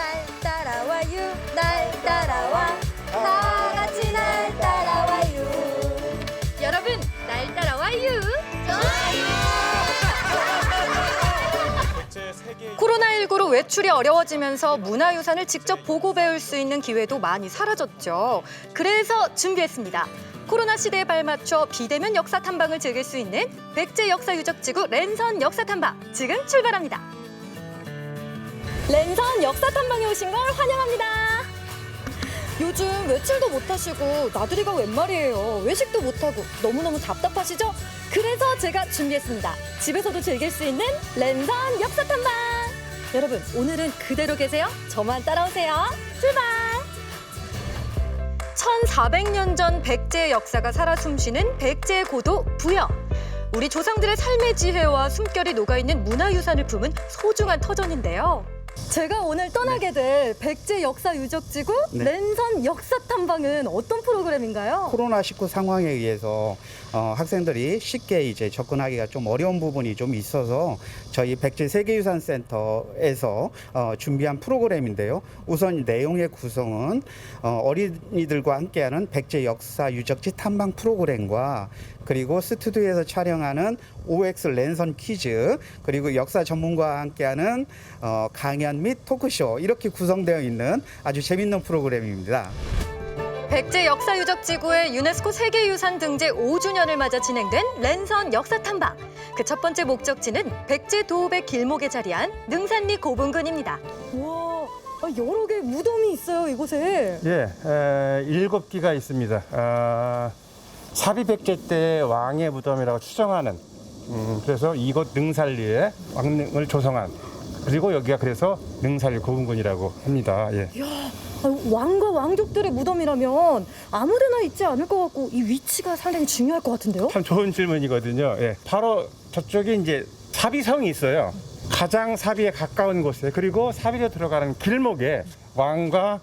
날 따라와요 날 따라와 다 같이 날 따라와요. 여러분 날 따라와요. 코로나19로 외출이 어려워지면서 문화유산을 직접 보고 배울 수 있는 기회도 많이 사라졌죠. 그래서 준비했습니다. 코로나 시대에 발맞춰 비대면 역사 탐방을 즐길 수 있는 백제 역사 유적지구 랜선 역사 탐방 지금 출발합니다. 랜선 역사 탐방에 오신 걸 환영합니다. 요즘 외출도 못 하시고 나들이가 웬 말이에요. 외식도 못 하고 너무너무 답답하시죠? 그래서 제가 준비했습니다. 집에서도 즐길 수 있는 랜선 역사 탐방. 여러분 오늘은 그대로 계세요. 저만 따라오세요. 출발! 1400년 전 백제의 역사가 살아 숨쉬는 백제의 고도 부여. 우리 조상들의 삶의 지혜와 숨결이 녹아있는 문화유산을 품은 소중한 터전인데요. 제가 오늘 떠나게 될 백제 역사 유적지구 랜선 역사 탐방은 어떤 프로그램인가요? 코로나19 상황에 의해서 학생들이 쉽게 이제 접근하기가 좀 어려운 부분이 좀 있어서 저희 백제 세계유산센터에서 준비한 프로그램인데요. 우선 내용의 구성은 어린이들과 함께하는 백제 역사 유적지 탐방 프로그램과 그리고 스튜디오에서 촬영하는 OX 랜선 퀴즈 그리고 역사 전문가와 함께하는 강연 및 토크쇼 이렇게 구성되어 있는 아주 재밌는 프로그램입니다. 백제 역사 유적지구의 유네스코 세계유산 등재 5주년을 맞아 진행된 랜선 역사 탐방. 그 첫 번째 목적지는 백제 도읍의 길목에 자리한 능산리 고분군입니다. 와, 여러 개의 무덤이 있어요, 이곳에. 예, 7기가 있습니다. 사비백제 때 왕의 무덤이라고 추정하는 그래서 이곳 능산리에 왕릉을 조성한 그리고 여기가 그래서 능산리 고분군이라고 합니다. 예. 이야, 왕과 왕족들의 무덤이라면 아무데나 있지 않을 것 같고 이 위치가 상당히 중요할 것 같은데요? 참 좋은 질문이거든요. 예. 바로 저쪽에 이제 사비성이 있어요. 가장 사비에 가까운 곳에 그리고 사비로 들어가는 길목에 왕과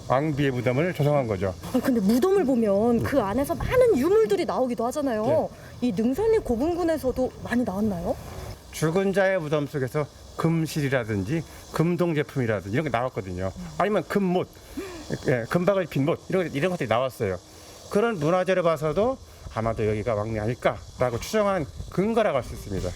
왕비의 무덤을 조성한 거죠. 근데 무덤을 보면 그 안에서 많은 유물들이 나오기도 하잖아요. 이 능산리 고분군에서도 많이 나왔나요? 죽은 자의 무덤 속에서 금실이라든지 금동 제품이라든지 이런 게 나왔거든요. 아니면 금못, 금박을 핀 못 이런 것들이 나왔어요. 그런 문화재를 봐서도 아마도 여기가 왕릉 아닐까라고 추정한 근거라고 할 수 있습니다.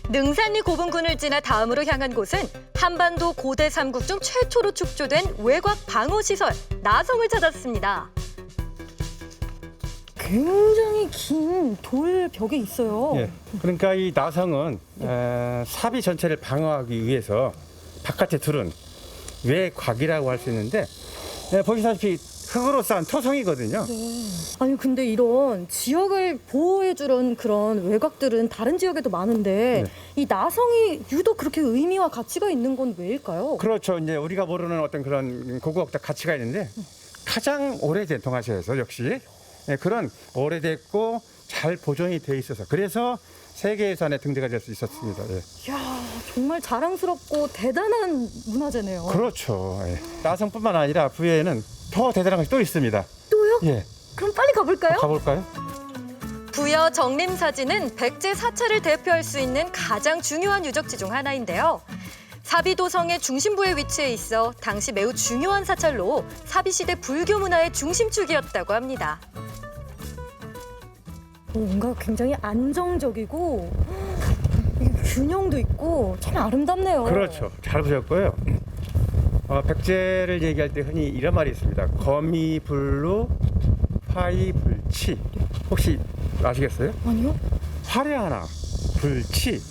능산리 고분군을 지나 다음으로 향한 곳은 한반도 고대 삼국 중 최초로 축조된 외곽 방어시설 나성을 찾았습니다. 굉장히 긴 돌 벽이 있어요. 예, 그러니까 이 나성은 사비 전체를 방어하기 위해서 바깥에 둘은 외곽이라고 할 수 있는데 보시다시피 흙으로 쌓은 토성이거든요. 아니 근데 이런 지역을 보호해주는 그런 외곽들은 다른 지역에도 많은데 이 나성이 유독 그렇게 의미와 가치가 있는 건 왜일까요? 그렇죠. 이제 우리가 모르는 어떤 그런 고고학적 가치가 있는데 가장 오래된 동아시아에서 역시 그런 오래됐고 잘 보존이 돼 있어서 그래서 세계유산에 등재가 될 수 있었습니다. 예. 이야 정말 자랑스럽고 대단한 문화재네요. 그렇죠. 예. 나성뿐만 아니라 부여에는 더 대단한 것이 또 있습니다. 또요? 예. 그럼 빨리 가볼까요? 가볼까요? 부여 정림사지는 백제 사찰을 대표할 수 있는 가장 중요한 유적지 중 하나인데요. 사비도성의 중심부에 위치해 있어 당시 매우 중요한 사찰로 사비시대 불교 문화의 중심축이었다고 합니다. 뭔가 굉장히 안정적이고 균형도 있고 참 아름답네요. 그렇죠. 잘 보셨고요. 백제를 얘기할 때 흔히 이런 말이 있습니다. 거미불루 화이불치. 혹시 아시겠어요? 아니요? 화려하나 불치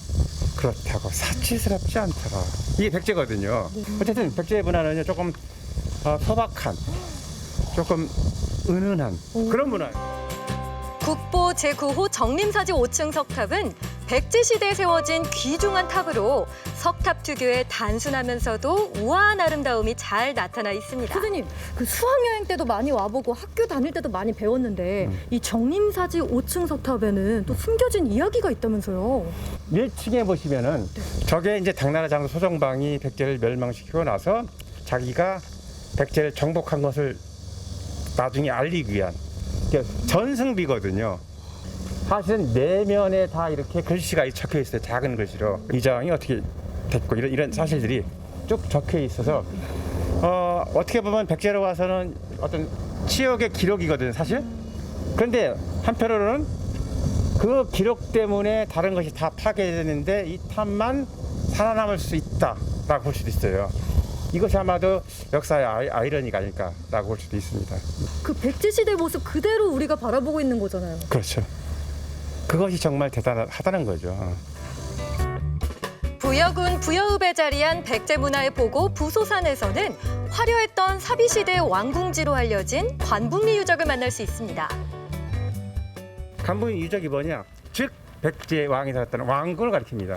그렇다고 사치스럽지 않더라. 이게 백제거든요. 어쨌든 백제 문화는 조금 소박한, 조금 은은한 그런 문화예요. 국보 제9호 정림사지 5층 석탑은 백제시대에 세워진 귀중한 탑으로 석탑 특유의 단순하면서도 우아한 아름다움이 잘 나타나 있습니다. 선생님, 그 수학여행 때도 많이 와보고 학교 다닐 때도 많이 배웠는데 이 정림사지 5층 석탑에는 또 숨겨진 이야기가 있다면서요? 1층에 보시면은 저게 이제 당나라 장수 소정방이 백제를 멸망시키고 나서 자기가 백제를 정복한 것을 나중에 알리기 위한 전승비거든요. 사실은 내면에 다 이렇게 글씨가 적혀 있어요. 작은 글씨로. 이 장이 어떻게 됐고 이런 사실들이 쭉 적혀 있어서 어떻게 보면 백제로 와서는 어떤 치욕의 기록이거든요, 사실. 그런데 한편으로는 그 기록 때문에 다른 것이 다 파괴되는데 이 탑만 살아남을 수 있다라고 볼 수도 있어요. 이것이 아마도 역사의 아이러니가 아닐까라고 볼 수도 있습니다. 그 백제시대 모습 그대로 우리가 바라보고 있는 거잖아요. 그렇죠. 그것이 정말 대단하다는 거죠. 부여군 부여읍에 자리한 백제문화의 보고 부소산에서는 화려했던 사비시대 왕궁지로 알려진 관북리 유적을 만날 수 있습니다. 관북리 유적이 뭐냐? 즉 백제 왕이 살았던 왕궁을 가리킵니다.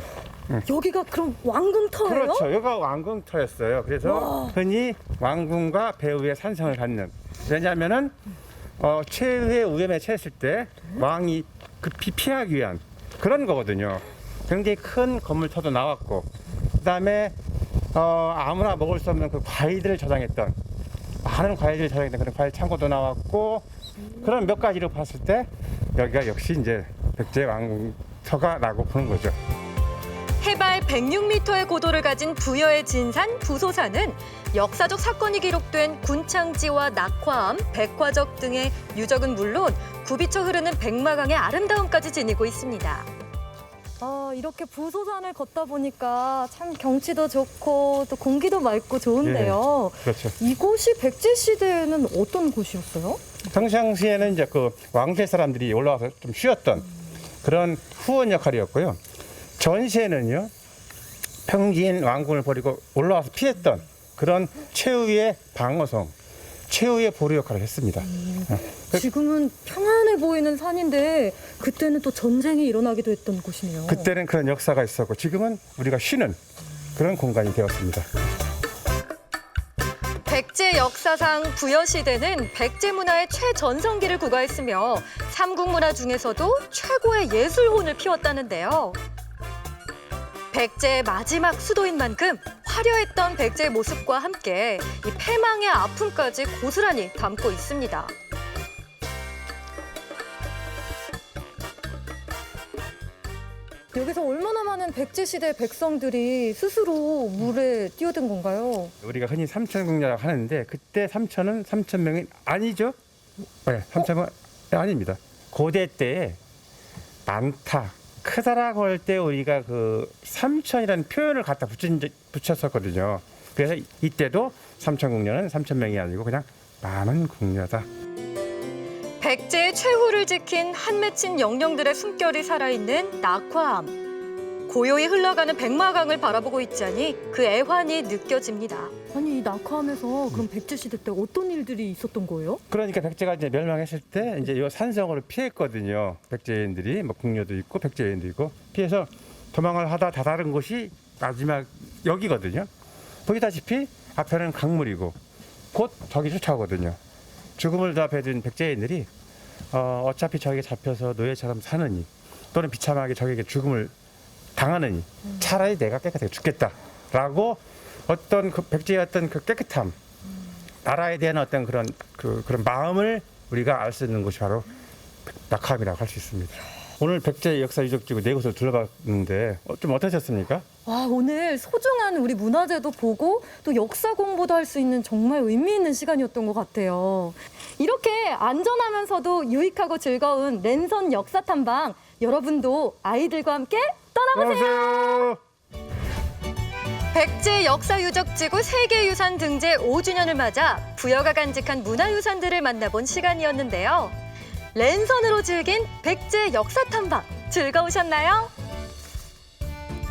여기가 그럼 왕궁터예요? 그렇죠. 여기가 왕궁터였어요. 그래서 와. 흔히 왕궁과 배후의 산성을 갖는. 왜냐하면은 최후의 위험에 처했을 때 왕이 급히 피하기 위한 그런 거거든요. 굉장히 큰 건물터도 나왔고, 그다음에 아무나 먹을 수 없는 그 과일들을 저장했던 많은 과일들을 저장했던 그런 과일 창고도 나왔고, 그런 몇 가지로 봤을 때 여기가 역시 이제 백제 왕궁터가라고 보는 거죠. 해발 106m의 고도를 가진 부여의 진산 부소산은 역사적 사건이 기록된 군창지와 낙화암, 백화적 등의 유적은 물론 굽이쳐 흐르는 백마강의 아름다움까지 지니고 있습니다. 이렇게 부소산을 걷다 보니까 참 경치도 좋고 또 공기도 맑고 좋은데요. 예, 그렇죠. 이곳이 백제시대에는 어떤 곳이었어요? 평상시에는 이제 그 왕실 사람들이 올라와서 좀 쉬었던 그런 후원 역할이었고요. 전시에는요, 평지인 왕궁을 버리고 올라와서 피했던 그런 최후의 방어성, 최후의 보루 역할을 했습니다. 지금은 평안해 보이는 산인데 그때는 또 전쟁이 일어나기도 했던 곳이네요. 그때는 그런 역사가 있었고 지금은 우리가 쉬는 그런 공간이 되었습니다. 백제 역사상 부여시대는 백제 문화의 최전성기를 구가했으며 삼국문화 중에서도 최고의 예술혼을 피웠다는데요. 백제의 마지막 수도인 만큼 화려했던 백제의 모습과 함께 이 패망의 아픔까지 고스란히 담고 있습니다. 여기서 얼마나 많은 백제시대 백성들이 스스로 물에 뛰어든 건가요? 우리가 흔히 삼천궁녀라고 하는데 그때 삼천은 3,000명이 아니죠? 네, 3,000명 아닙니다. 고대 때에 많다, 크다라고 할 때 우리가 그 삼천이라는 표현을 갖다 붙였었거든요. 그래서 이때도 삼천궁녀는 3,000명이 아니고 그냥 많은 궁녀다. 백제의 최후를 지킨 한 맺힌 영령들의 숨결이 살아있는 낙화암. 고요히 흘러가는 백마강을 바라보고 있자니 그 애환이 느껴집니다. 아니, 이 낙화암에서 그럼 백제시대 때 어떤 일들이 있었던 거예요? 그러니까 백제가 이제 멸망했을 때 이제 이 산성으로 피했거든요. 백제인들이 뭐 궁녀도 있고 백제인도 있고 피해서 도망을 하다 다다른 곳이 마지막 여기거든요. 보시다시피 앞에는 강물이고 곧 저기 쫓아오거든요. 죽음을 다 배든 백제인들이 어차피 저에게 잡혀서 노예처럼 사느니 또는 비참하게 저에게 죽음을 당하느니 차라리 내가 깨끗하게 죽겠다라고 어떤 그 백제의 어떤 그 깨끗함, 나라에 대한 어떤 그런 마음을 우리가 알 수 있는 곳이 바로 낙화암이라고 할 수 있습니다. 오늘 백제 역사 유적지구 4곳을 둘러봤는데 좀 어떠셨습니까? 와, 오늘 소중한 우리 문화재도 보고 또 역사 공부도 할 수 있는 정말 의미 있는 시간이었던 것 같아요. 이렇게 안전하면서도 유익하고 즐거운 랜선 역사 탐방, 여러분도 아이들과 함께 떠나보세요. 안녕하세요. 백제 역사유적지구 세계유산 등재 5주년을 맞아 부여가 간직한 문화유산들을 만나본 시간이었는데요. 랜선으로 즐긴 백제 역사 탐방 즐거우셨나요?